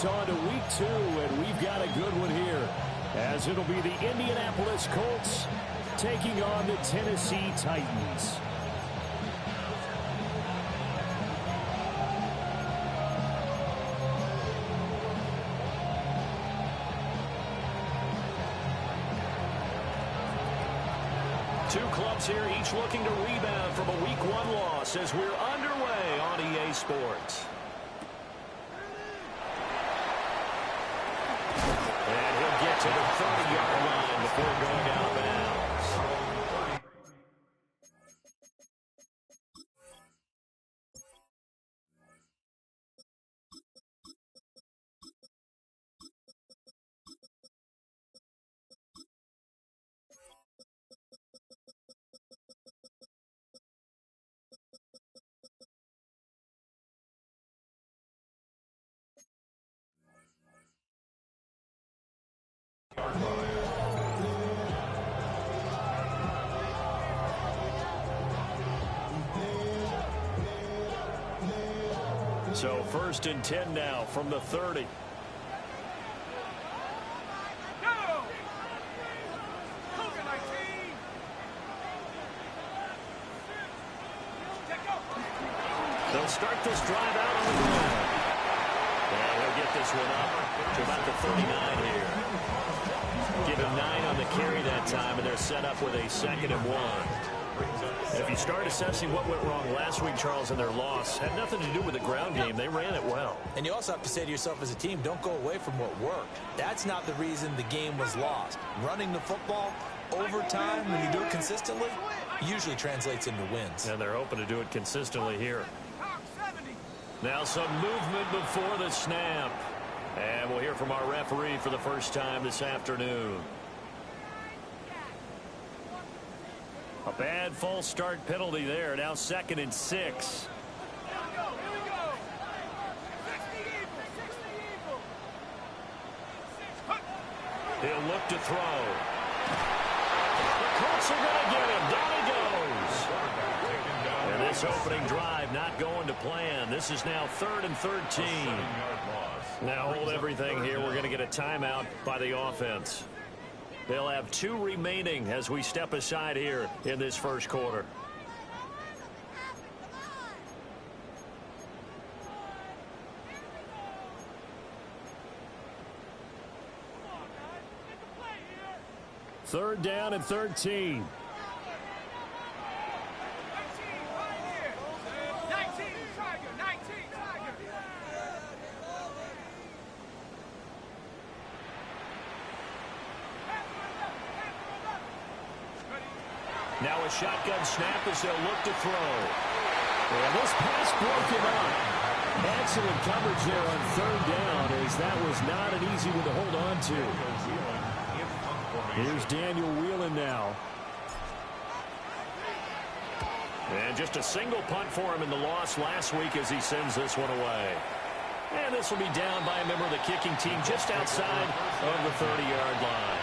It's on to week 2, and we've got a good one here, as it'll be the Indianapolis Colts taking on the Tennessee Titans. Two clubs here, each looking to rebound from a Week 1 loss as we're underway on EA Sports. And he'll get to the 30-yard line before going out of bounds. So 1st and 10 now from the 30. They'll start this drive out on the ground. And he'll get this one up to about the 39 here. Give him 9 on the carry that time, and they're set up with a 2nd and 1. If you start assessing what went wrong last week, Charles, in their loss, had nothing to do with the ground game. They ran it well. And you also have to say to yourself as a team, don't go away from what worked. That's not the reason the game was lost. Running the football over time, when you do it consistently, usually translates into wins. And they're hoping to do it consistently here. Now some movement before the snap. And we'll hear from our referee for the first time this afternoon. A bad false start penalty there. Now 2nd and 6. He'll look to throw. The Colts are going to get him. Down he goes. And this opening drive not going to plan. This is now 3rd and 13. Now hold everything here. We're going to get a timeout by the offense. They'll have 2 remaining as we step aside here in this first quarter. Third down and 13. Now a shotgun snap as they'll look to throw. And this pass broken up. Excellent coverage there on 3rd down, as that was not an easy one to hold on to. Here's Daniel Whelan now. And just a single punt for him in the loss last week as he sends this one away. And this will be down by a member of the kicking team just outside of the 30-yard line.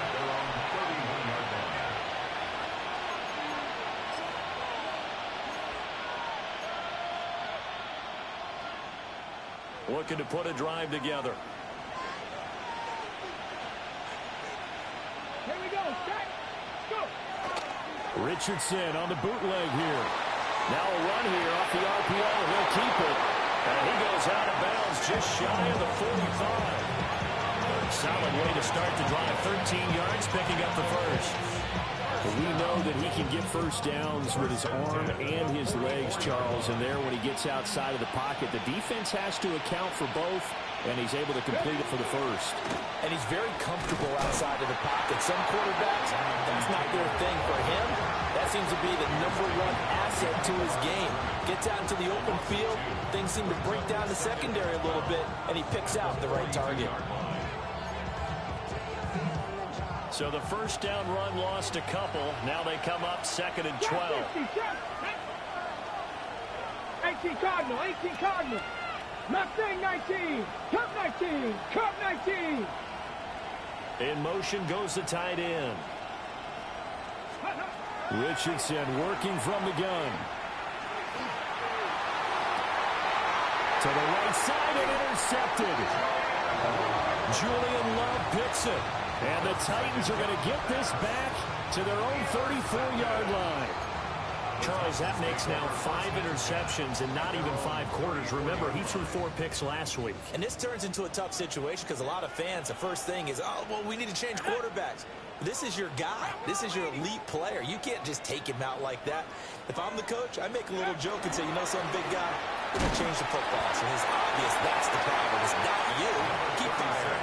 Looking to put a drive together. Here we go. Set. Go. Richardson on the bootleg here. Now a run here off the RPO. He'll keep it. And he goes out of bounds just shy of the 45. Solid way to start the drive. 13 yards, picking up the first. We know that he can get first downs with his arm and his legs, Charles, and there when he gets outside of the pocket, the defense has to account for both, and he's able to complete it for the first. And he's very comfortable outside of the pocket. Some quarterbacks, that's not their thing. For him, that seems to be the #1 asset to his game. Gets out into the open field, things seem to break down the secondary a little bit, and he picks out the right target. So the first down run lost a couple. Now they come up 2nd and 12. 18 Cardinal, 18 Cardinal. Mustang 19, Cup 19, Cup 19. In motion goes the tight end. Richardson working from the gun. To the right side and intercepted. Julian Love picks it. And the Titans are going to get this back to their own 34-yard line. Charles, that makes now 5 interceptions in not even 5 quarters. Remember, he threw 4 picks last week. And this turns into a tough situation because a lot of fans, the first thing is, oh, well, we need to change quarterbacks. This is your guy. This is your elite player. You can't just take him out like that. If I'm the coach, I make a little joke and say, you know something, big guy, we're going to change the football. So it's obvious that's the problem. It's not you. Keep firing.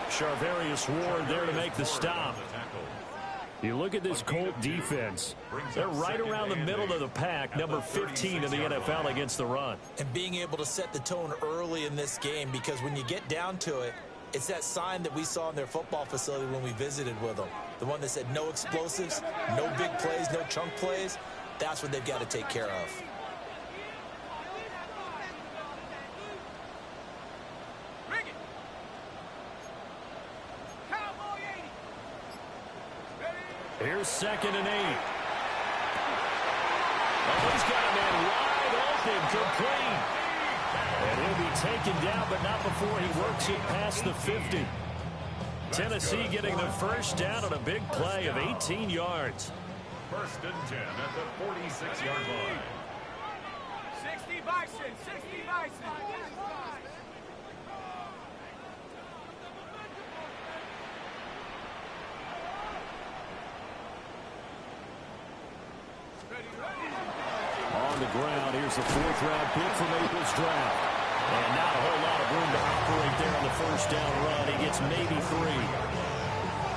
Charvarius Ward there to make the stop. You look at this Colt defense. They're right around the middle of the pack, number 15 in the NFL against the run. And being able to set the tone early in this game, because when you get down to it, it's that sign that we saw in their football facility when we visited with them. The one that said no explosives, no big plays, no chunk plays. That's what they've got to take care of. Here's 2nd and 8. Oh, he's got a man wide open, complete. And he'll be taken down, but not before he works it past the 50. Tennessee getting the first down on a big play of 18 yards. 1st and 10 at the 46-yard line. 60 Bison, 60 Bison. On the ground, here's the 4th-round pick from April's draft. And not a whole lot of room to operate there on the first down run. He gets maybe 3.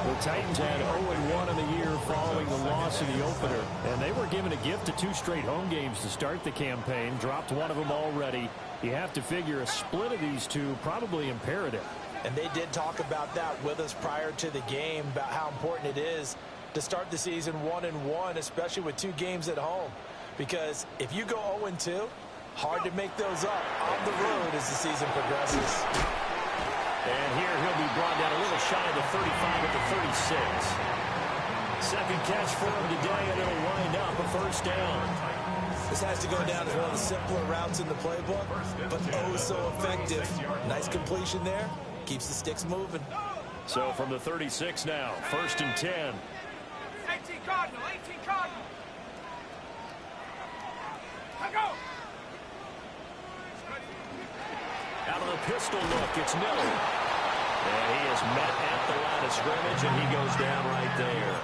The Titans had 0-1 in the year following the loss in the opener. And they were given a gift of 2 straight home games to start the campaign. Dropped one of them already. You have to figure a split of these two probably imperative. And they did talk about that with us prior to the game, about how important it is to start the season 1-1, especially with 2 games at home. Because if you go 0-2, hard to make those up on the road as the season progresses. And here he'll be brought down a little shy of the 35 at the 36. Second catch for him today, and it'll wind up a first down. This has to go down as one of the simpler routes in the playbook, but oh so effective. Nice completion there. Keeps the sticks moving. So from the 36 now, 1st and 10. 18 Cardinal, 18 Cardinal. I go. Out of the pistol look, it's Miller. And he is met at the line of scrimmage, and he goes down right there.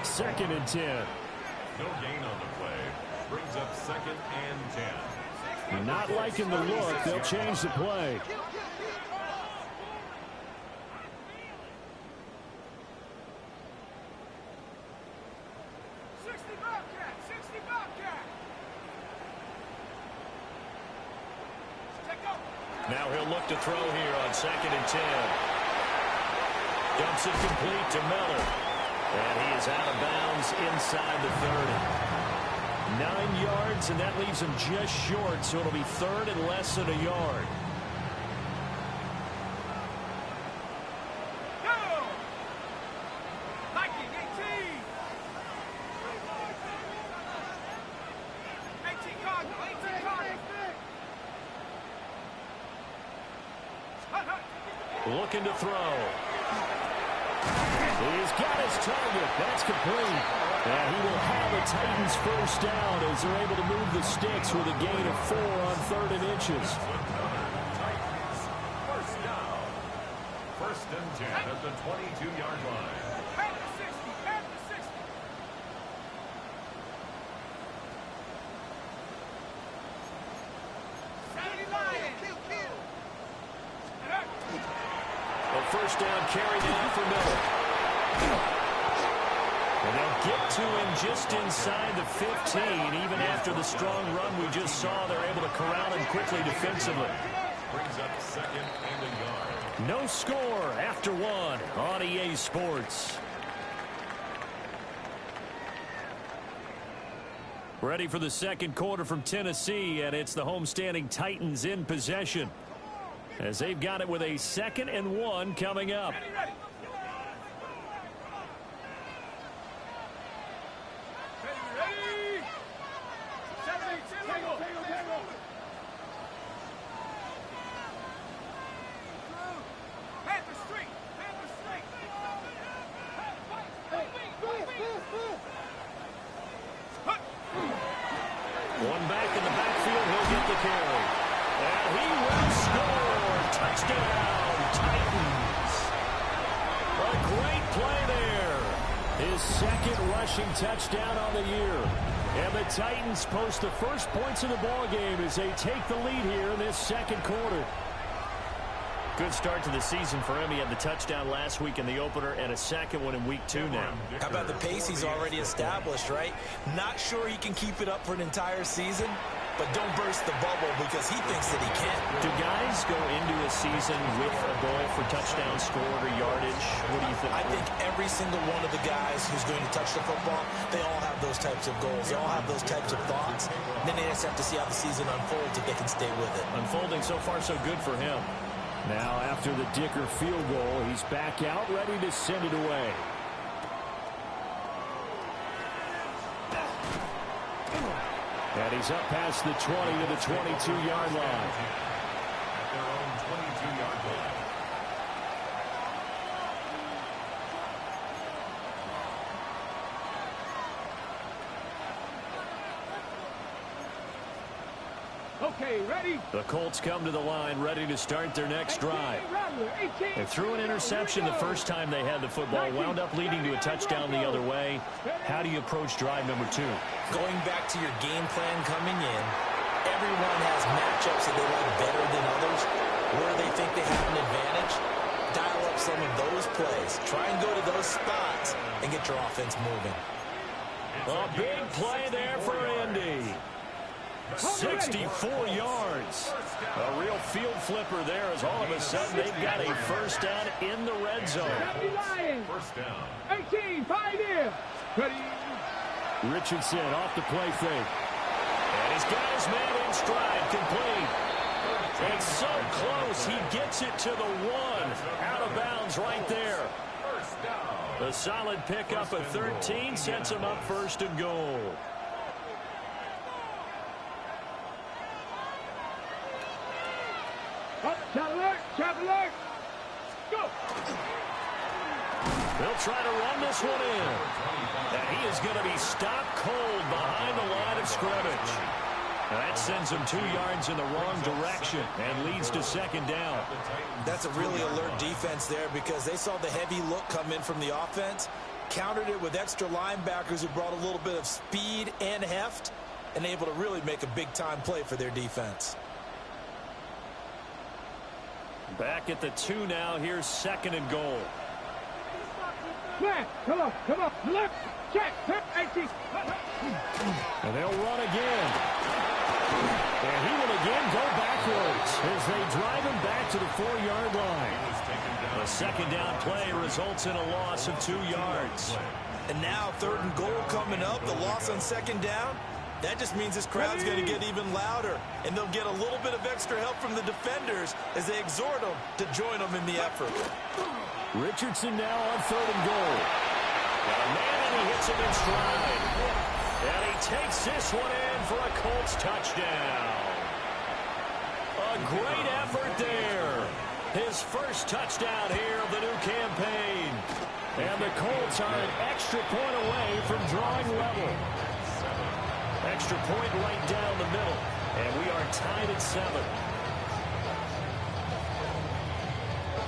2nd and 10. No gain on the play. Brings up 2nd and 10. Not liking the look. They'll change the play. Now he'll look to throw here on 2nd and 10. Dumps it complete to Miller. And he is out of bounds inside the 30. 9 yards, and that leaves him just short, so it'll be 3rd and less than a yard. Looking to throw. He's got his target. That's complete. And he will have the Titans first down as they're able to move the sticks with a gain of 4 on 3rd and inches. First down. 1st and 10 at the 22-yard line. At the 60, at the 60. A first down carry now for Miller. And they'll get to him just inside the 15. Even after the strong run we just saw, they're able to corral him quickly defensively. Brings up 2nd and a yard. No score after 1 on EA Sports. Ready for the second quarter from Tennessee, and it's the homestanding Titans in possession, as they've got it with a 2nd and 1 coming up. Ready. carry. And he will score. Touchdown, Titans. A great play there. His second rushing touchdown on the year. And the Titans post the first points of the ballgame as they take the lead here in this second quarter. Good start to the season for him. He had the touchdown last week in the opener and a second one in week 2 now. How about the pace he's already established, right? Not sure he can keep it up for an entire season, but don't burst the bubble because he thinks that he can. Do guys go into a season with a goal for touchdown scored or yardage? What do you think? I think every single one of the guys who's going to touch the football, they all have those types of goals. They all have those types of thoughts. Then they just have to see how the season unfolds if they can stay with it. Unfolding so far so good for him. Now, after the Dicker field goal, he's back out, ready to send it away. And he's up past the 20 to the 22-yard line. At their own 22-yard line. Okay, ready? The Colts come to the line, ready to start their next drive. They threw an interception the first time they had the football, wound up leading to a touchdown the other way. How do you approach drive number 2? Going back to your game plan coming in, everyone has matchups that they like better than others. Where they think they have an advantage, dial up some of those plays. Try and go to those spots and get your offense moving. A big play there for Indy. 64 yards. A real field flipper there as all of a sudden they've got a first down in the red zone. First down. 18, 5 here. Ready? Richardson off the play fake. And he's got his man in stride, complete. It's so close, he gets it to the 1. Out of bounds right there. First down. The solid pickup of 13 sets him up first and goal. Up, shot alert. Go. They'll try to run this one in. And he is going to be stopped cold behind the line of scrimmage. That sends him 2 yards in the wrong direction and leads to second down. That's a really alert defense there because they saw the heavy look come in from the offense, countered it with extra linebackers who brought a little bit of speed and heft, and able to really make a big-time play for their defense. Back at the 2 now. Here's second and goal. Man, come on. Left, check, 18. And they'll run again. And he will again go backwards as they drive him back to the 4-yard line. The second down play results in a loss of 2 yards. And now 3rd and goal coming up. The loss on second down. That just means this crowd's going to get even louder, and they'll get a little bit of extra help from the defenders as they exhort them to join them in the effort. Richardson now on 3rd and goal. Got a man, and he hits him in stride. And he takes this one in for a Colts touchdown. A great effort there. His first touchdown here of the new campaign. And the Colts are an extra point away from drawing level. Extra point right down the middle. And we are tied at 7.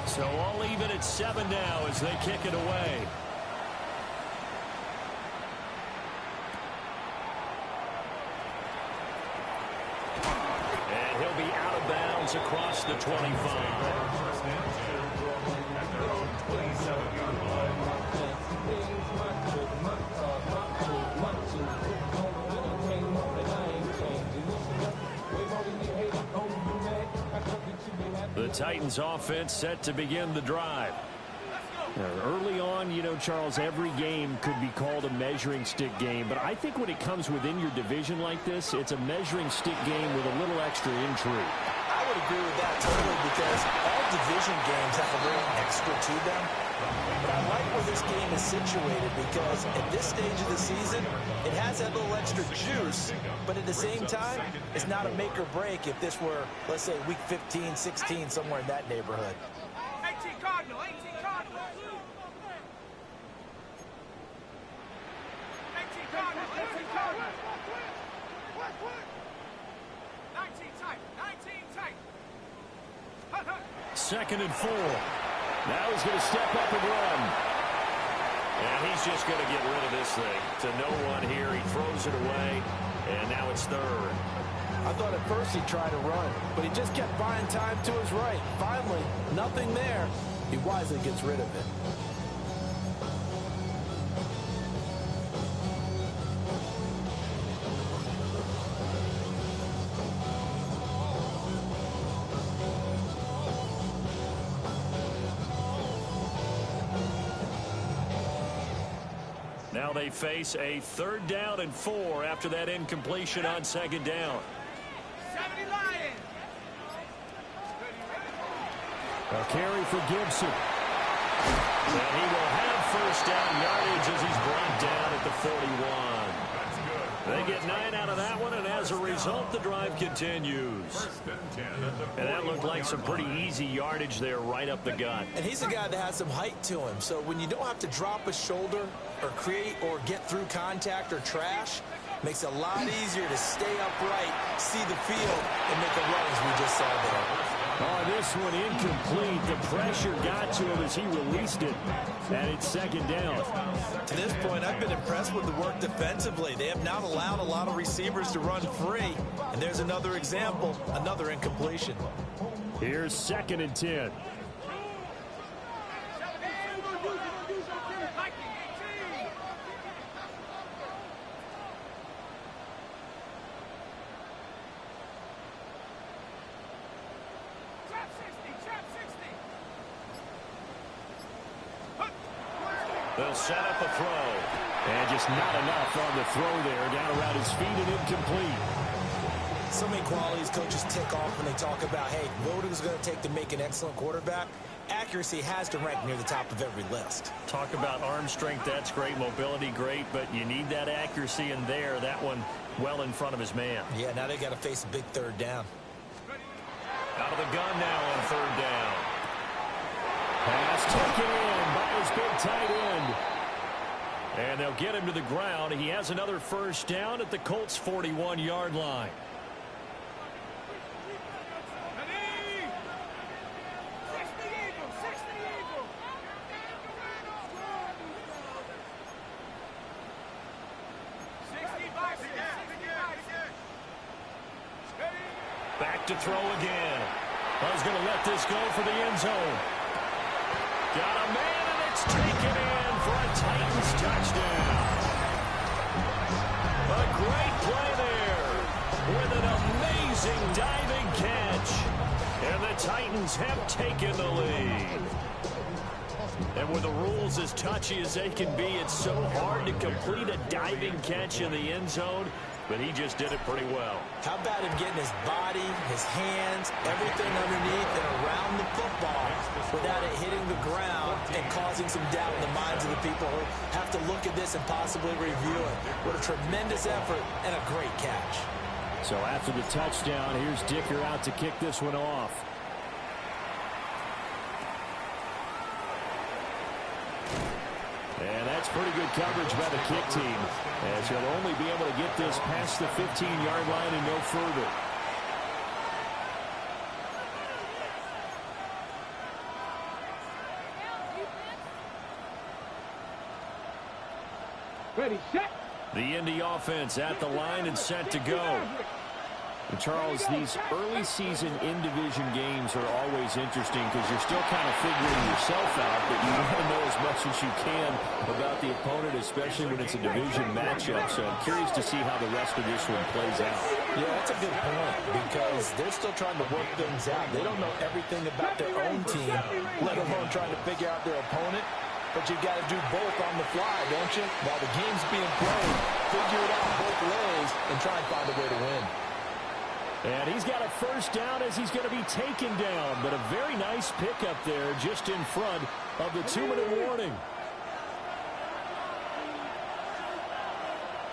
So all even at 7 now as they kick it away. And he'll be out of bounds across the 25. First and 10 at their own 27-yard line. The Titans offense set to begin the drive. Early on, you know, Charles, every game could be called a measuring stick game, but I think when it comes within your division like this, it's a measuring stick game with a little extra intrigue. I would agree with that totally because all division games have a little extra to them. But I like where this game is situated because at this stage of the season, it has that little extra juice, but at the same time, it's not a make or break if this were, let's say, week 15, 16, somewhere in that neighborhood. 18 Cardinal, 18 Cardinal. 18 Cardinal, 18 Cardinal. 2nd and 4. Now he's going to step up and run. And he's just going to get rid of this thing. To no one here. He throws it away. And now it's 3rd. I thought at first he'd try to run, but he just kept buying time to his right. Finally, nothing there. He wisely gets rid of it. Now they face a 3rd down and 4 after that incompletion on 2nd down. A carry for Gibson. And he will have 1st down yardage as he's brought down at the 41. They get 9 out of that one, and as a result, the drive continues. And that looked like some pretty easy yardage there right up the gut. And he's a guy that has some height to him, so when you don't have to drop a shoulder or create or get through contact or trash, makes it a lot easier to stay upright, see the field, and make a run as we just saw there. Oh, this one incomplete. The pressure got to him as he released it. And it's 2nd down. To this point, I've been impressed with the work defensively. They have not allowed a lot of receivers to run free. And there's another example, another incompletion. Here's 2nd and 10. They'll set up a throw. And just not enough on the throw there. Down around his feet and incomplete. So many qualities coaches tick off when they talk about, hey, what is it going to take to make an excellent quarterback? Accuracy has to rank near the top of every list. Talk about arm strength, that's great. Mobility, great. But you need that accuracy in there. That one well in front of his man. Yeah, now they got to face a big 3rd down. Out of the gun now on 3rd down. Pass taken in by his big tight end. And they'll get him to the ground. He has another 1st down at the Colts' 41-yard line. Back to throw again. I was going to let this go for the end zone. Got a man, and it's taken in for a Titans touchdown. A great play there with an amazing diving catch. And the Titans have taken the lead. And with the rules as touchy as they can be, it's so hard to complete a diving catch in the end zone. But he just did it pretty well. How about him getting his body, his hands, everything underneath and around the football without it hitting the ground and causing some doubt in the minds of the people who have to look at this and possibly review it. What a tremendous effort and a great catch. So after the touchdown, here's Dicker out to kick this one off. And that's pretty good coverage by the kick team, as he'll only be able to get this past the 15-yard line and no further. Ready, set. The Indy offense at the line and set to go. And Charles, these early season in-division games are always interesting because you're still kind of figuring yourself out, but you want to know as much as you can about the opponent, especially when it's a division matchup. So I'm curious to see how the rest of this one plays out. Yeah, that's a good point because they're still trying to work things out. They don't know everything about their own team, let alone trying to figure out their opponent. But you've got to do both on the fly, don't you? While the game's being played, figure it out both ways and try and find a way to win. And he's got a first down as he's going to be taken down. But a very nice pickup there just in front of the 2-minute warning.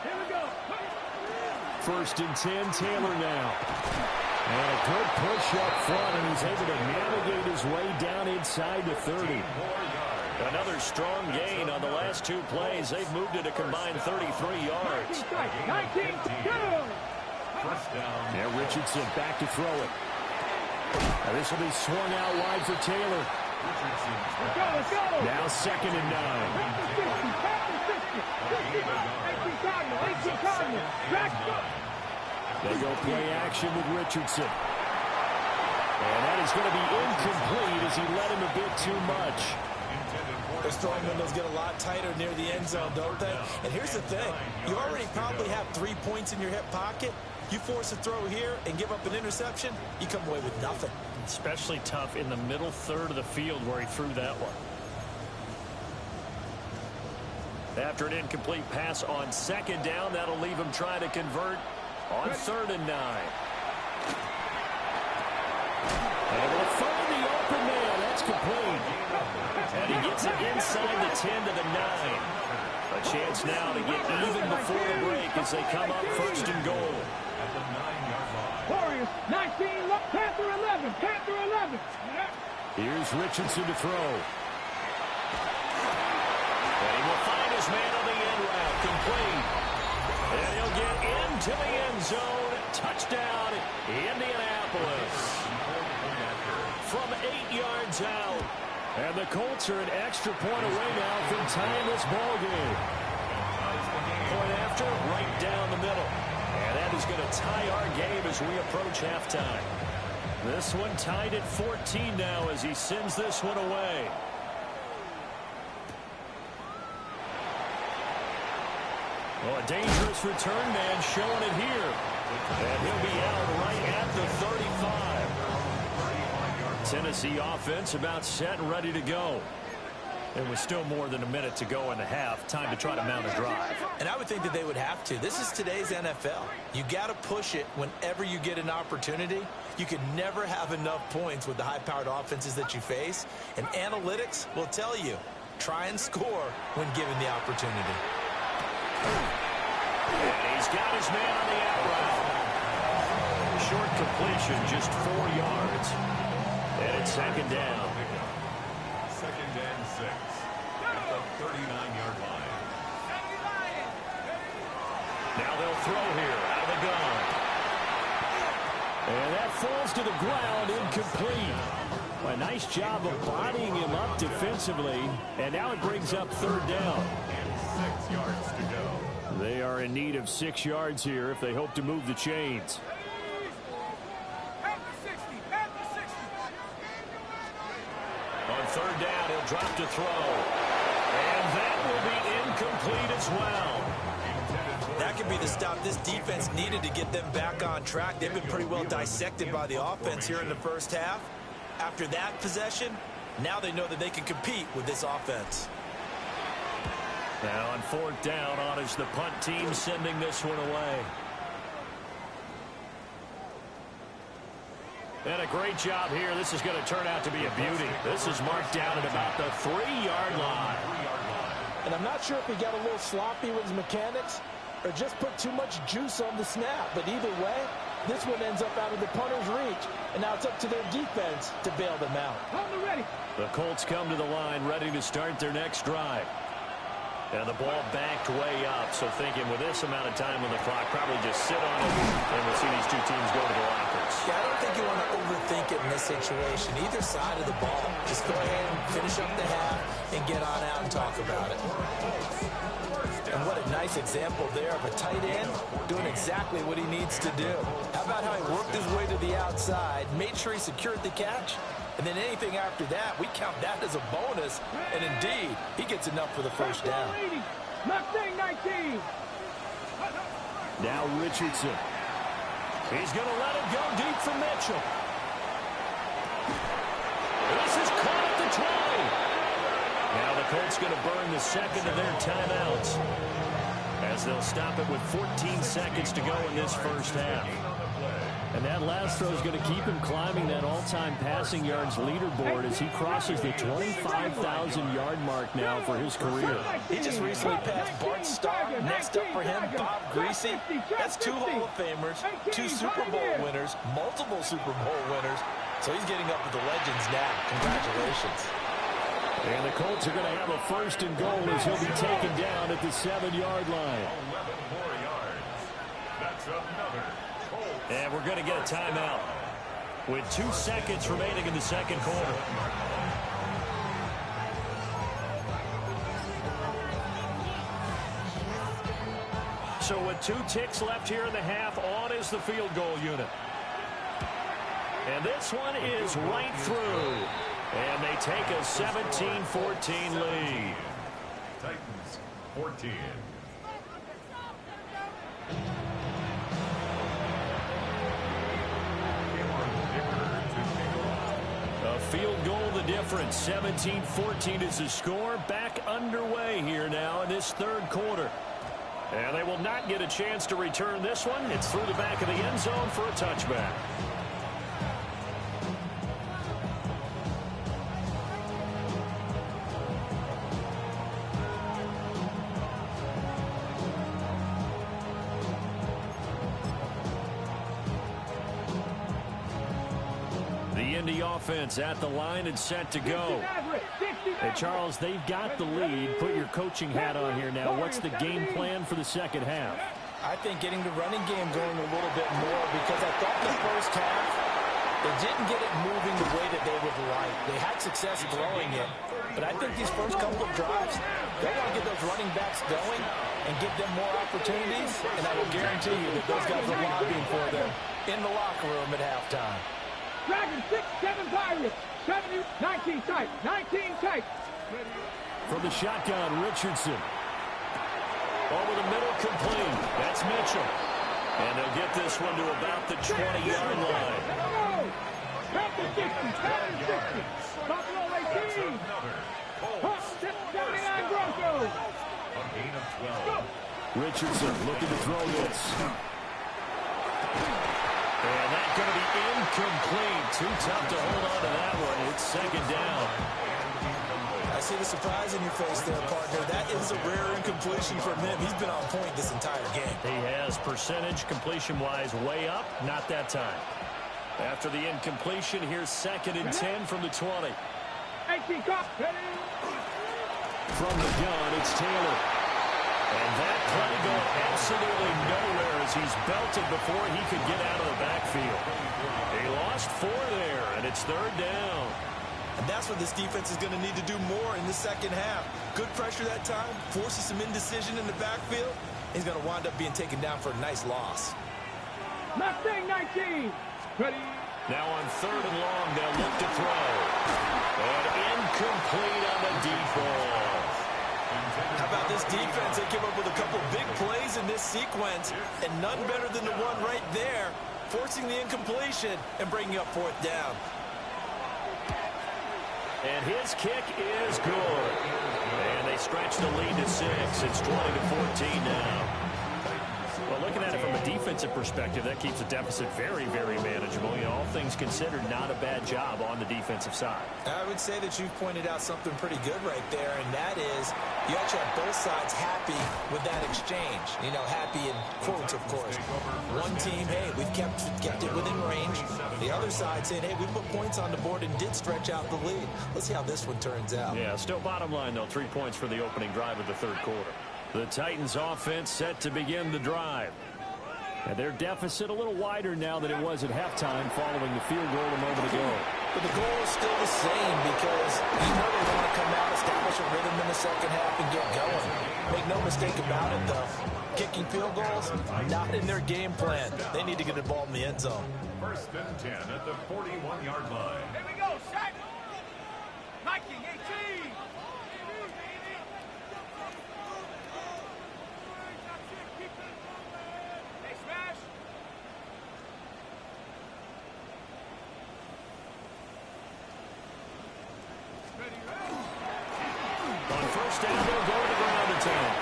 Here we go. First and 10, Taylor now. And a good push up front, and he's able to navigate his way down inside the 30. Another strong gain on the last two plays. They've moved it a combined 33 yards. 19-2. First down. Now Richardson back to throw it. Now this will be swung out wide for Taylor. Richardson's Let's go, let's go. Now 2nd and 9. Pass the 60, pass the 60. 18 Cardinal, 18 Cardinal. Back up. They go play action with Richardson. And that is going to be incomplete as he led him a bit too much. Those throwing windows get a lot tighter near the end zone, don't they? And here's the thing. You already probably have 3 points in your hip pocket. You force a throw here and give up an interception, you come away with nothing. Especially tough in the middle third of the field where he threw that one. After an incomplete pass on 2nd down, that'll leave him trying to convert on 3rd and 9. And they'll find the open man. That's complete. And he gets it inside the 10 to the 9. A chance now to get even before the break as they come up 1st and goal. At the 9-yard line. Warriors, 19, Panther 11, Panther 11. Here's Richardson to throw. And he will find his man on the end route, complete. And he'll get into the end zone. Touchdown, Indianapolis. From 8 yards out. And the Colts are an extra point away now from tying this ball game. Point after, right down the middle. And that is going to tie our game as we approach halftime. This one tied at 14 now as he sends this one away. Well, a dangerous return man showing it here. And he'll be out right at the 35. Tennessee offense about set and ready to go. And with still more than a minute to go in the half, time to try to mount a drive. And I would think that they would have to. This is today's NFL. You got to push it whenever you get an opportunity. You can never have enough points with the high-powered offenses that you face. And analytics will tell you, try and score when given the opportunity. And he's got his man on the out route. Short completion, just 4 yards. And it's 2nd down. 2nd and 6. At the 39-yard line. Now they'll throw here out of the gun. And that falls to the ground, incomplete. A nice job of bodying him up defensively. And now it brings up 3rd down. And 6 yards to go. They are in need of 6 yards here if they hope to move the chains. On 3rd down, he'll drop to throw. And that will be incomplete as well. That could be the stop this defense needed to get them back on track. They've been pretty well dissected by the offense here in the first half. After that possession, now they know that they can compete with this offense. Now on 4th down, on is the punt team sending this one away. And a great job here. This is going to turn out to be a beauty. This is marked down at about the 3-yard line. And I'm not sure if he got a little sloppy with his mechanics or just put too much juice on the snap. But either way, this one ends up out of the punter's reach. And now it's up to their defense to bail them out. The Colts come to the line ready to start their next drive. And the ball backed way up. So thinking with this amount of time on the clock, probably just sit on it. And we'll see these two teams go to the lockers. Yeah, I don't think you want to overthink it in this situation. Either side of the ball. Just go ahead and finish up the half and get on out and talk about it. And what a nice example there of a tight end doing exactly what he needs to do. How about how he worked his way to the outside, made sure he secured the catch, and then anything after that, we count that as a bonus. And indeed, he gets enough for the first down. Now Richardson. He's going to let it go deep for Mitchell. This is caught at the 20. Now the Colts going to burn the 2nd of their timeouts as they'll stop it with 14 seconds to go in this first half. And that last throw is going to keep him climbing that all-time passing yards leaderboard as he crosses the 25,000-yard mark now for his career. He just recently passed Bart Starr. Next up for him, Bob Greasy. That's 2 Hall of Famers, 2 Super Bowl winners, multiple Super Bowl winners. So he's getting up with the legends now. Congratulations. And the Colts are going to have a 1st and goal as he'll be taken down at the 7-yard line. 11 more yards. That's another And we're going to get a timeout with 2 seconds remaining in the second quarter. So with 2 ticks left here in the half, on is the field goal unit. And this one is right through. And they take a 17-14 lead. Titans 14. A field goal the difference. 17-14 is the score. Back underway here now in this third quarter. And they will not get a chance to return this one. It's through the back of the end zone for a touchback. The offense at the line and set to go. Hey, Charles, they've got the lead. Put your coaching hat on here now. What's the game plan for the second half? I think getting the running game going a little bit more, because I thought the first half, they didn't get it moving the way that they would like. They had success throwing it, but I think these first couple of drives, they want to get those running backs going and give them more opportunities, and I will guarantee you that those guys are lobbying for them in the locker room at halftime. Dragons 6, 7 Pirates. 70, 19 tight. 19 tight. From the shotgun, Richardson. Over the middle, complete. That's Mitchell. And they'll get this one to about the 20-yard line. Count to 60. Count to 60. Buffalo 18. 79 Broncos. A gain of 12. Richardson looking to throw this. And that's going to be incomplete. Too tough to hold on to that one. It's second down. I see the surprise in your face there, partner. That is a rare incompletion from him. He's been on point this entire game. He has percentage completion-wise way up. Not that time. After the incompletion, here's 2nd and 10 from the 20. 18 cop. From the gun, it's Taylor. And that play going absolutely nowhere as he's belted before he could get out of the backfield. He lost 4 there, and it's 3rd down. And that's what this defense is going to need to do more in the second half. Good pressure that time, forces some indecision in the backfield. He's going to wind up being taken down for a nice loss. Mustang 19. Ready. Now on 3rd and long, they'll look to throw. And incomplete on the deep ball. How about this defense? They came up with a couple big plays in this sequence, and none better than the one right there, forcing the incompletion and bringing up 4th down. And his kick is good. And they stretch the lead to 6. It's 20-14 now. Well, looking at it from a defensive perspective, that keeps the deficit very, very manageable. You know, all things considered, not a bad job on the defensive side. I would say that you've pointed out something pretty good right there, and that is you actually have both sides happy with that exchange. You know, happy in quotes, of course. One team, hey, we've kept it within range. The other side saying, hey, we put points on the board and did stretch out the lead. Let's see how this one turns out. Yeah, still bottom line, though, 3 points for the opening drive of the third quarter. The Titans offense set to begin the drive. And their deficit a little wider now than it was at halftime following the field goal a moment ago. But the goal is still the same because you know they want to come out, establish a rhythm in the second half and get going. Make no mistake about it, though. Kicking field goals, not in their game plan. They need to get the ball in the end zone. 1st and 10 at the 41-yard line. Here we go, Shaq. Nike 18. On 1st down, they'll go to the ground attack.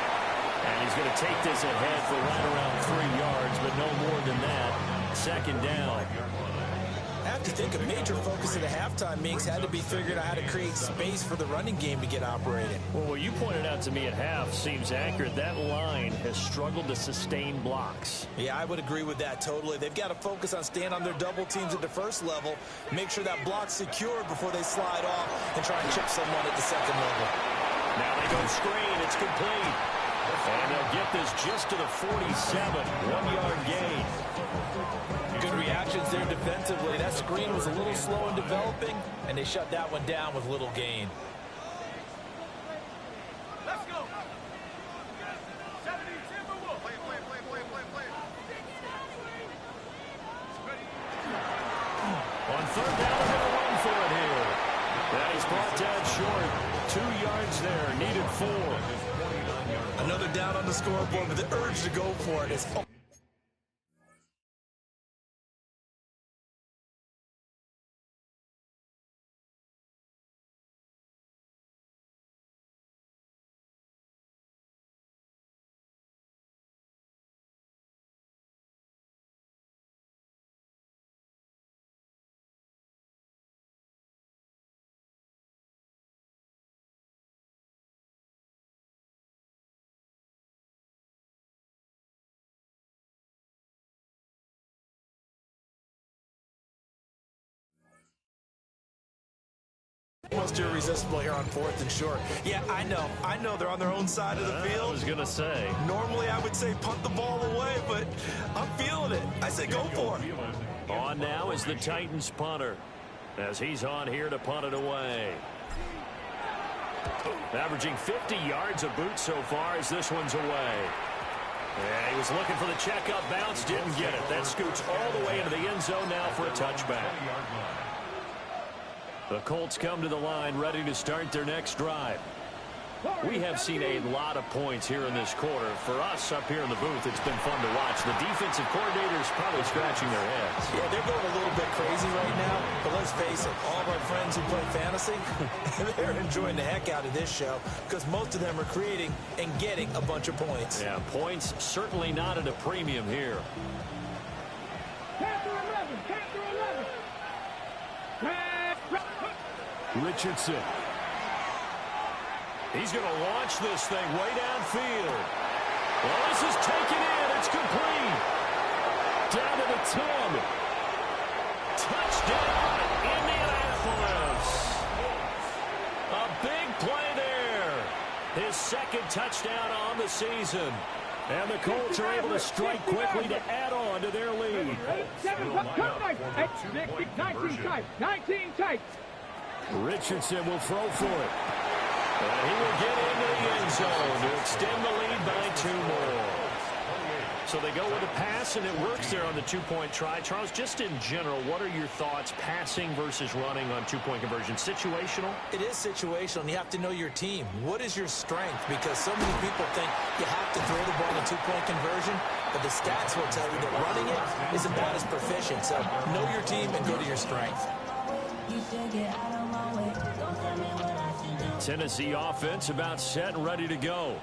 And he's going to take this ahead for right around 3 yards, but no more than that. 2nd down. I have to think a major focus of the halftime meetings had to be figuring out how to create space for the running game to get operating. Well, what you pointed out to me at half seems accurate. That line has struggled to sustain blocks. Yeah, I would agree with that totally. They've got to focus on staying on their double teams at the first level, make sure that block's secured before they slide off and try and chip someone at the second level. Now they go screen. It's complete. And they'll get this just to the 47, 1-yard gain. Good reactions there defensively. That screen was a little slow in developing, and they shut that one down with little gain. Let's go. On third down, they're going to run for it here. And he's brought down short. 2 yards there, needed 4. Another down on the scoreboard with the urge to go for it. It's almost irresistible here on 4th and short. Yeah, I know they're on their own side of the field. I was going to say. Normally I would say punt the ball away, but I'm feeling it. I say go for it. On now is the Titans punter, as he's on here to punt it away. Averaging 50 yards a boot so far as this one's away. Yeah, he was looking for the checkup bounce, didn't get it. That scoots all the way into the end zone now for a touchback. The Colts come to the line ready to start their next drive. We have seen a lot of points here in this quarter. For us up here in the booth, it's been fun to watch. The defensive coordinators probably scratching their heads. Yeah, they're going a little bit crazy right now, but let's face it, all of our friends who play fantasy, they're enjoying the heck out of this show because most of them are creating and getting a bunch of points. Yeah, points certainly not at a premium here. Panther 11, Panther 11. Richardson. He's going to launch this thing way downfield. Well, this is taken in. It's complete. Down to the 10. Touchdown, Indianapolis. A big play there. His second touchdown on the season. And the Colts are able to strike quickly to add on to their lead. 19 tight. Richardson will throw for it. And he will get into the end zone to extend the lead by 2 more. So they go with a pass, and it works there on the 2-point try. Charles, just in general, what are your thoughts passing versus running on 2-point conversion? Situational? It is situational, and you have to know your team. What is your strength? Because so many people think you have to throw the ball in a 2-point conversion, but the stats will tell you that running it is about as proficient. So know your team and go to your strength. Tennessee offense about set and ready to go.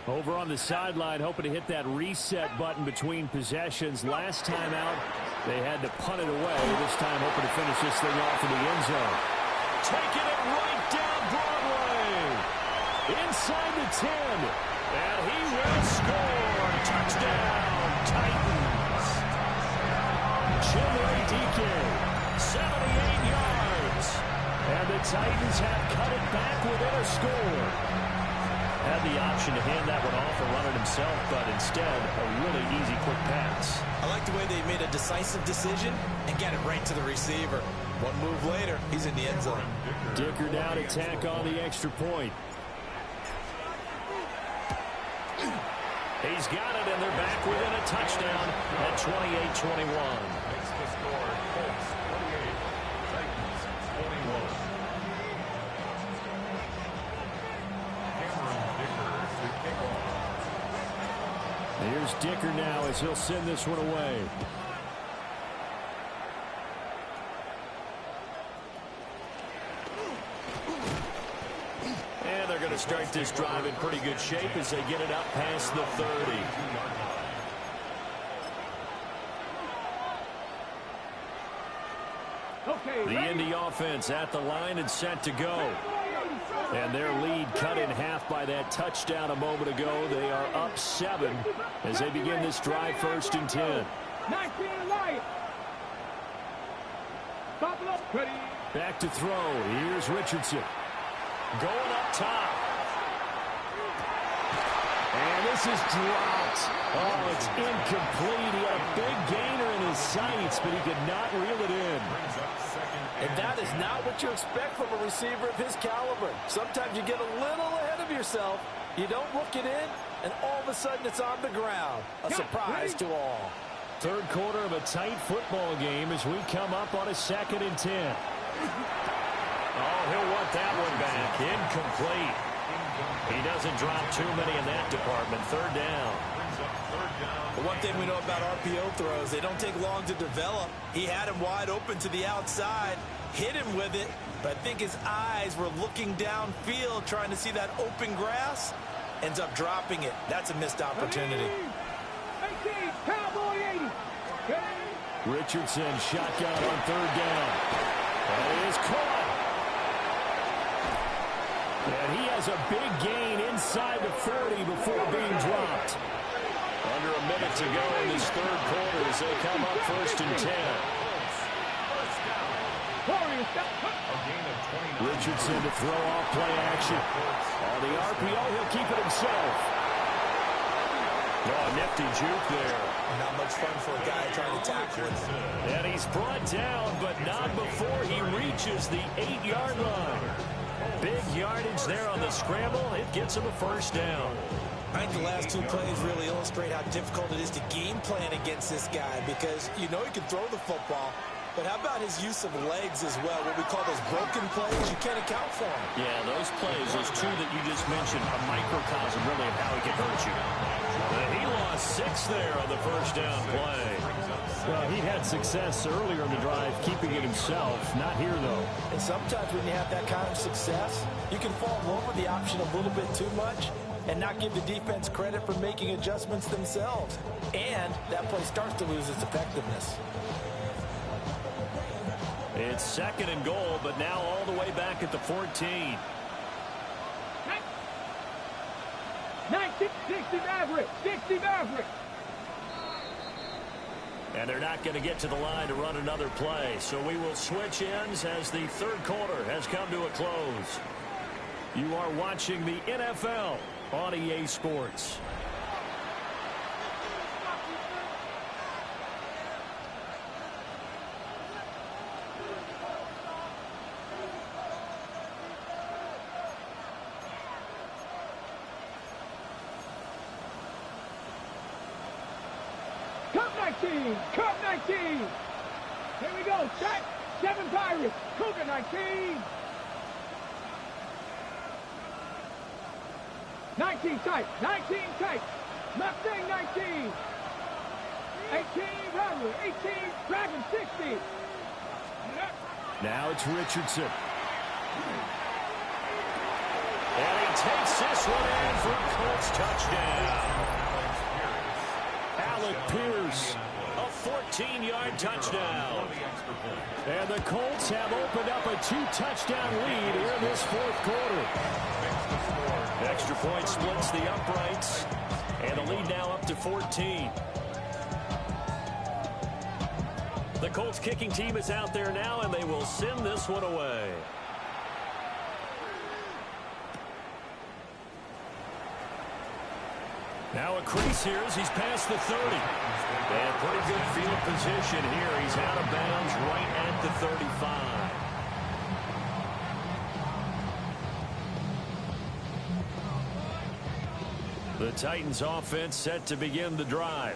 Over on the sideline, hoping to hit that reset button between possessions. Last time out, they had to punt it away. This time, hoping to finish this thing off in the end zone. Taking it right down Broadway. Inside the 10. And he will score. Touchdown, Titans. Chimere Dike, 78 yards. And the Titans have cut it back within a score. Had the option to hand that one off or run it himself, but instead, a really easy, quick pass. I like the way they made a decisive decision and get it right to the receiver. One move later, he's in the end zone. Dicker down to tack on the extra point. He's got it, and they're back within a touchdown at 28-21. Makes the score Colts 28, Titans 21. Cameron Dicker to kick off. Here's Dicker now as he'll send this one away. And they're going to start this drive in pretty good shape as they get it up past the 30. The Indy offense at the line and set to go. And their lead cut in half by that touchdown a moment ago. They are up 7 as they begin this drive, 1st and 10. Back to throw. Here's Richardson. Going up top. And this is dropped. Oh, it's incomplete. He had a big gainer in his sights, but he could not reel it in. And that is not what you expect from a receiver of his caliber. Sometimes you get a little ahead of yourself. You don't look it in, and all of a sudden it's on the ground. A surprise to all. Third quarter of a tight football game as we come up on a 2nd and 10. Oh, he'll want that one back. Incomplete. He doesn't drop too many in that department. 3rd down. The one thing we know about RPO throws, they don't take long to develop. He had him wide open to the outside, hit him with it, but I think his eyes were looking downfield trying to see that open grass. Ends up dropping it. That's a missed opportunity. 18, Cowboy 80. Richardson shotgun on 3rd down. That is caught. And he has a big gain inside the 40 before being dropped. Under a minute to go in this 3rd quarter as they come up 1st and 10. Richardson to throw off play action. On the RPO, he'll keep it himself. Oh, nifty juke there. Not much fun for a guy trying to tackle it. And he's brought down, but not before he reaches the 8-yard line. Big yardage there on the scramble. It gets him a 1st down. I think the last 2 plays really illustrate how difficult it is to game plan against this guy because you know he can throw the football, but how about his use of legs as well? What we call those broken plays, you can't account for them. Yeah, those plays, those 2 that you just mentioned, a microcosm really of how he can hurt you. He lost 6 there on the 1st down play. Well, he had success earlier in the drive keeping it himself. Not here, though. And sometimes when you have that kind of success, you can fall over the option a little bit too much and not give the defense credit for making adjustments themselves. And that play starts to lose its effectiveness. It's 2nd and goal, but now all the way back at the 14. 60 Maverick. 60 Maverick. And they're not going to get to the line to run another play. So we will switch ends as the 3rd quarter has come to a close. You are watching the NFL on EA Sports. Cup 19. Here we go. Set. 7 Pirates. Cougar 19. 19 tight. 19 tight. Mustang 19. 18 Rattler. 18 Dragon 60. Now it's Richardson. And he takes this one in for a Colts touchdown. Alec Pierce, a 14-yard touchdown. And the Colts have opened up a 2-touchdown lead here in this 4th quarter. Extra point splits the uprights, and the lead now up to 14. The Colts kicking team is out there now, and they will send this one away. Now a crease here as he's past the 30. And pretty good field position here. He's out of bounds right at the 35. The Titans offense set to begin the drive.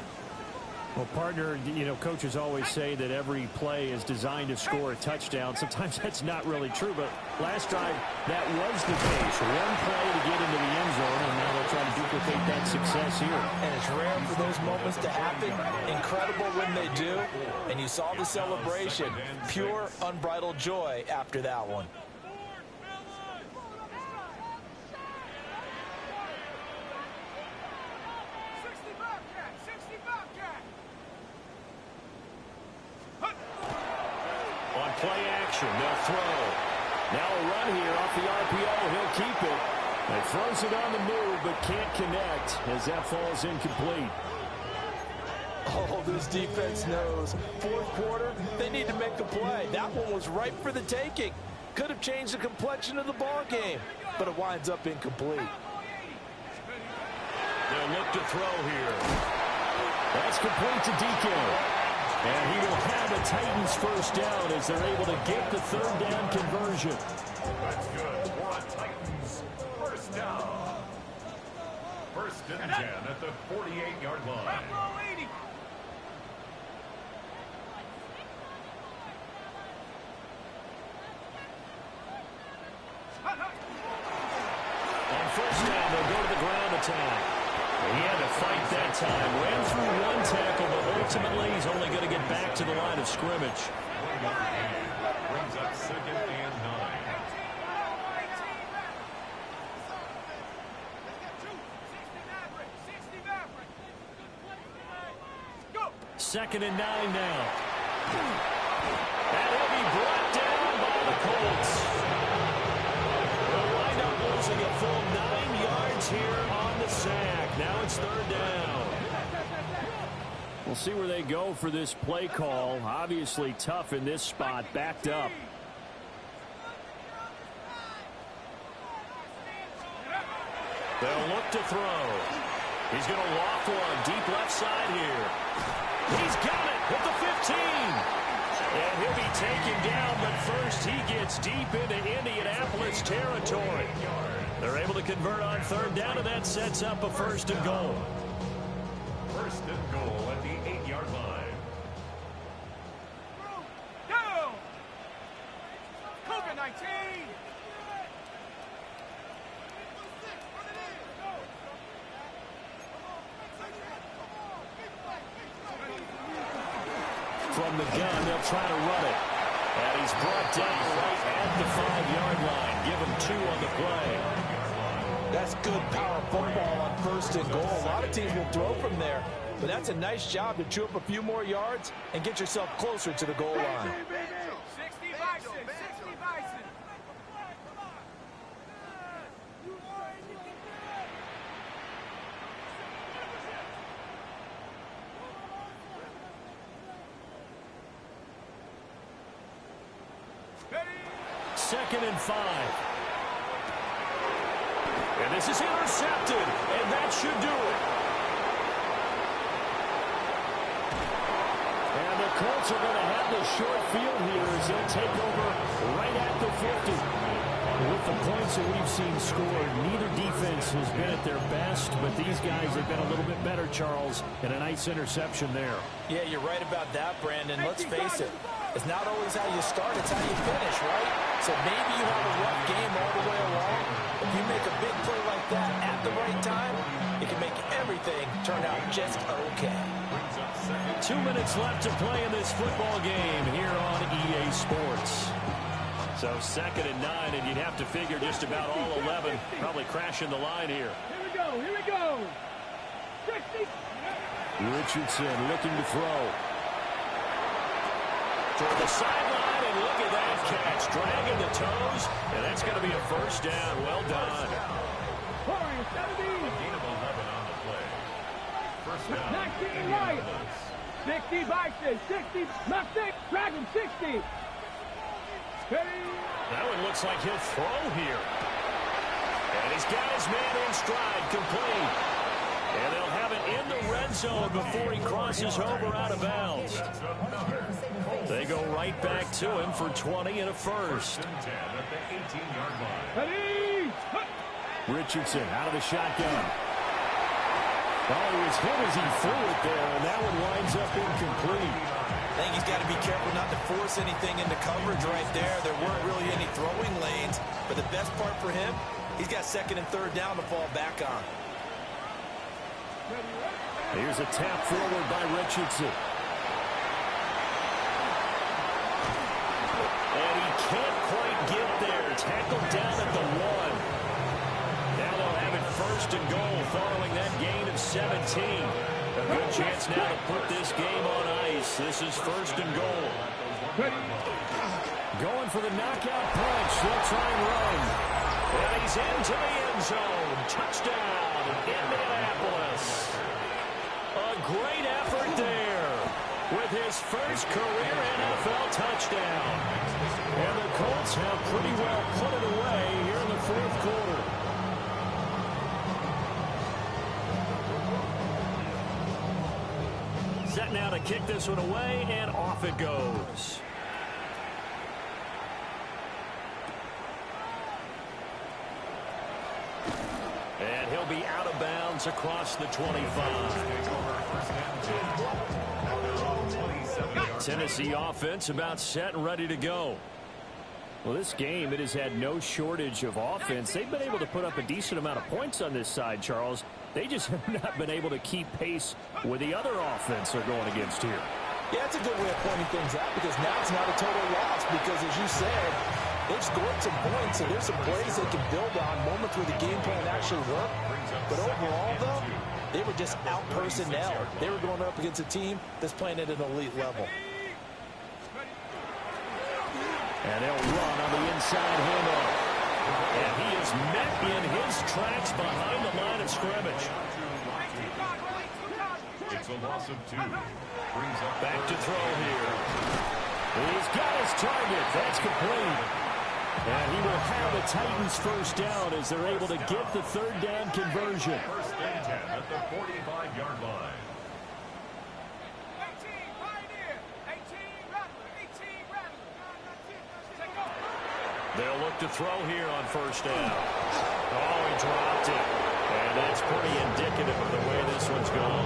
Well, partner, you know, coaches always say that every play is designed to score a touchdown. Sometimes that's not really true, but last drive, that was the case. One play to get into the end zone, and now they'll try to duplicate that success here. And it's rare for those moments to happen. Incredible when they do. And you saw the celebration. Pure, unbridled joy after that one. Play action, they'll throw. Now a run here off the RPO, he'll keep it. And throws it on the move, but can't connect as that falls incomplete. Oh, this defense knows. 4th quarter, they need to make the play. That one was ripe for the taking. Could have changed the complexion of the ball game, but it winds up incomplete. They'll look to throw here. That's complete to DK. And he will have the Titans first down as they're able to get the third down conversion. That's good for a Titans first down. First and 10 at the 48-yard line. On first down, they'll go to the ground attack. He had to fight that time. Ran through one tackle, but ultimately he's only going to get back to the line of scrimmage. Brings up second and 9. Second and 9 now. And he'll be brought down by the Colts. They'll wind up losing a full 9 yards here on the sack. Now it's third down. We'll see where they go for this play call. Obviously tough in this spot, backed up. They'll look to throw. He's going to loft one deep left side here. He's got it at the 15. And he'll be taken down, but first he gets deep into Indianapolis territory. They're able to convert on third down, and that sets up a first and goal. First and goal at the 8-yard line. Go! COVID-19! From the gun, they'll try to run it. And he's brought down right at the 5-yard line. Give him 2 on the play. That's good power football on first and goal. A lot of teams will throw from there, but that's a nice job to chew up a few more yards and get yourself closer to the goal line. 60 Bison! 60 Bison! Second and 5. And this is intercepted, and that should do it. And the Colts are going to have the short field here as they'll take over right at the 50. With the points that we've seen scored, neither defense has been at their best, but these guys have been a little bit better, Charles, and a nice interception there. Yeah, you're right about that, Brandon. Let's face it. It's not always how you start, it's how you finish, right? So maybe you have a rough game all the way along. If you make a big play like that at the right time, it can make everything turn out just okay. 2 minutes left to play in this football game here on EA Sports. So second and 9, and you'd have to figure just about all 11 probably crashing the line here. Here we go, here we go! 60! Richardson looking to throw. Toward the sideline, and look at that catch. Dragging the toes, and that's going to be a first down. Well done. 70! Gain of 11 on the play. First down. 19 Lions! 60 Bison! 60 Mustang! Dragon 60! That one looks like he'll throw here. And he's got his man in stride, complete. And they'll have it in the red zone before he crosses over out of bounds. They go right back to him for 20 and a first. Richardson out of the shotgun. Oh, he was hit as he threw it there, and that one winds up incomplete. I think he's got to be careful not to force anything into coverage right there. There weren't really any throwing lanes, but the best part for him, he's got second and third down to fall back on. Here's a tap forward by Richardson. And he can't quite get there. Tackled down at the 1. Now they'll have it first and goal following that gain of 17. A good chance now to put this game on ice. This is first and goal. Going for the knockout punch. They'll try and run. And he's into the end zone. Touchdown, Indianapolis. A great effort there with his first career NFL touchdown. And the Colts have pretty well put it away here in the fourth quarter. set now to kick this one away, and off it goes. And he'll be out of bounds across the 25. Tennessee offense about set and ready to go. Well, this game, it has had no shortage of offense. They've been able to put up a decent amount of points on this side, Charles. They just have not been able to keep pace with the other offense they're going against here. Yeah, it's a good way of pointing things out because now it's not a total loss because, as you said, they've scored some points, and there's some plays they can build on, moments where the game plan actually worked. But overall, though, they were just out-personnel. They were going up against a team that's playing at an elite level. And they'll run on the inside handoff. And he is met in his tracks behind the line of scrimmage. It's a loss of 2. Brings up back to throw here. He's got his target. That's complete. And he will have the Titans first down as they're able to get the third down conversion. First and 10 at the 45-yard line. They'll look to throw here on first down. Oh, he dropped it. And that's pretty indicative of the way this one's gone.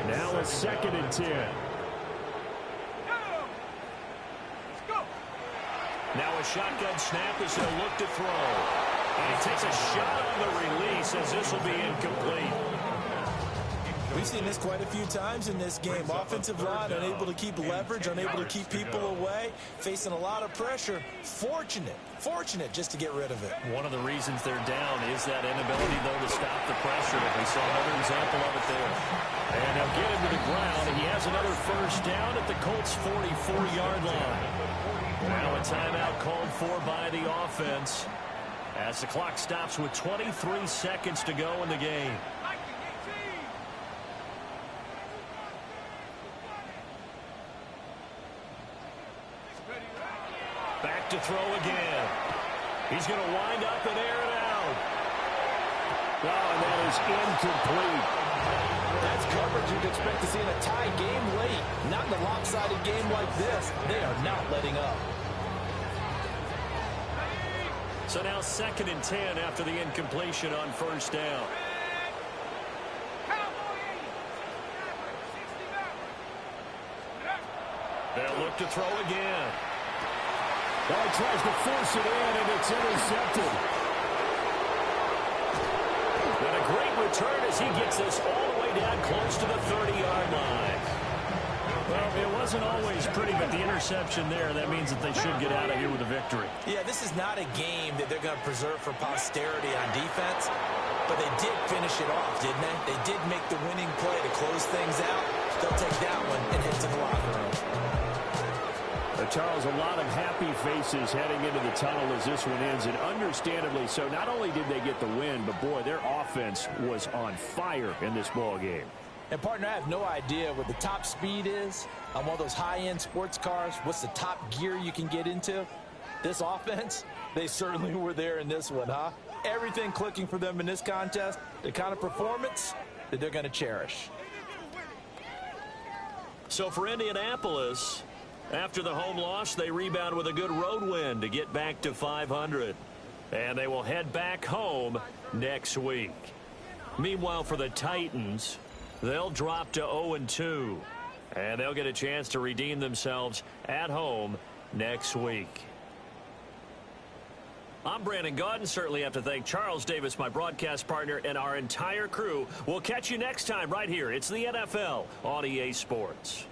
Now a second and 10. Now a shotgun snap as he'll look to throw. And he takes a shot on the release as this will be incomplete. We've seen this quite a few times in this game. Offensive line unable to keep leverage, unable to keep people away, facing a lot of pressure. Fortunate just to get rid of it. One of the reasons they're down is that inability, though, to stop the pressure. We saw another example of it there. And they'll get him to the ground, and he has another first down at the Colts' 44-yard line. Now a timeout called for by the offense as the clock stops with 23 seconds to go in the game. Back to throw again. He's going to wind up and air it out. Oh, and that is incomplete. That's coverage you'd expect to see in a tie game late. Not in a lopsided game like this. They are not letting up. So now second and 10 after the incompletion on first down. They'll look to throw again. Well, he tries to force it in, and it's intercepted. And a great return as he gets this all the way down close to the 30-yard line. Well, it wasn't always pretty, but the interception there, that means that they should get out of here with a victory. Yeah, this is not a game that they're going to preserve for posterity on defense, but they did finish it off, didn't they? They did make the winning play to close things out. They'll take that one and head to the locker room. Charles, a lot of happy faces heading into the tunnel as this one ends, and understandably so. Not only did they get the win, but, boy, their offense was on fire in this ball game. And, partner, I have no idea what the top speed is on one of those high-end sports cars. What's the top gear you can get into? This offense, they certainly were there in this one, huh? Everything clicking for them in this contest, the kind of performance that they're going to cherish. So for Indianapolis, after the home loss, they rebound with a good road win to get back to 500. And they will head back home next week. Meanwhile, for the Titans, they'll drop to 0-2. And they'll get a chance to redeem themselves at home next week. I'm Brandon Gaudin. Certainly have to thank Charles Davis, my broadcast partner, and our entire crew. We'll catch you next time right here. It's the NFL on EA Sports.